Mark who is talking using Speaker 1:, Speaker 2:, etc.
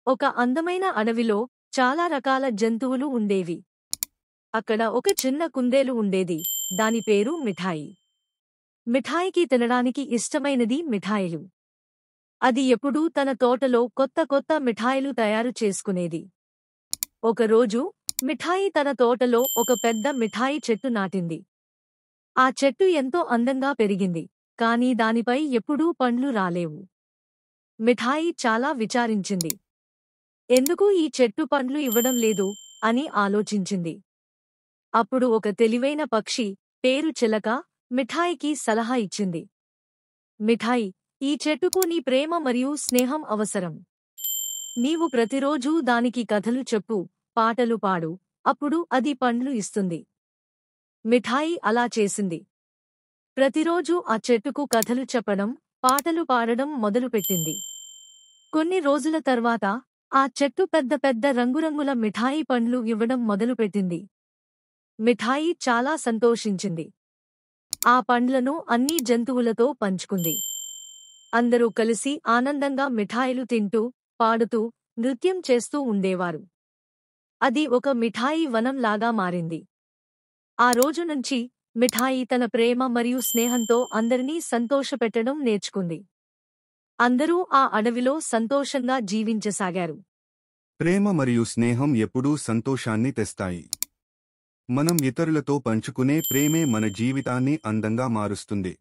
Speaker 1: ఒక అందమైన అడవిలో చాలా రకాల జంతువులు ఉండేవి. అక్కడ ఒక చిన్న కుందేలు ఉండేది. దాని పేరు మిఠాయి. మిఠాయికి తినడానికి ఇష్టమైనది మిఠాయిలు. అది ఎప్పుడూ తన తోటలో కొత్త కొత్త మిఠాయిలు తయారు చేసుకునేది. ఒకరోజు మిఠాయి తన తోటలో ఒక పెద్ద మిఠాయి చెట్టు నాటింది. ఆ చెట్టు ఎంతో అందంగా పెరిగింది, కానీ దానిపై ఎప్పుడూ పండ్లు రాలేవు. మిఠాయి చాలా విచారించింది. ఎందుకు ఈ చెట్టు పండ్లు ఇవ్వడం లేదు అని ఆలోచించింది. అప్పుడు ఒక తెలివైన పక్షి పేరు చిలక మిఠాయికి సలహా ఇచ్చింది. మిఠాయి, ఈ చెట్టుకు నీ ప్రేమ మరియు స్నేహం అవసరం. నీవు ప్రతిరోజూ దానికి కథలు చెప్పు, పాటలు పాడు, అప్పుడు అది పండ్లు ఇస్తుంది. మిఠాయి అలా చేసింది. ప్రతిరోజూ ఆ చెట్టుకు కథలు చెప్పడం, పాటలు పాడడం మొదలుపెట్టింది. కొన్ని రోజుల తర్వాత ఆ చెట్టు పెద్ద పెద్ద రంగురంగుల మిఠాయి పండ్లు ఇవ్వడం మొదలుపెట్టింది. మిఠాయి చాలా సంతోషించింది. ఆ పండ్లను అన్ని జంతువులతో పంచుకుంది. అందరూ కలిసి ఆనందంగా మిఠాయిలు తింటూ, పాడుతూ, నృత్యం చేస్తూ ఉండేవారు. అది ఒక మిఠాయి వనంలాగా మారింది. ఆ రోజు నుంచి మిఠాయి తన ప్రేమ మరియు స్నేహంతో అందరినీ సంతోషపెట్టడం నేర్చుకుంది. అందరూ ఆ అడవిలో సంతోషంగా జీవించసాగారు.
Speaker 2: ప్రేమ మరియు స్నేహం ఎప్పుడూ సంతోషాన్ని తెస్తాయి. మనం ఇతరులతో పంచుకునే ప్రేమే మన జీవితాన్ని అందంగా మారుస్తుంది.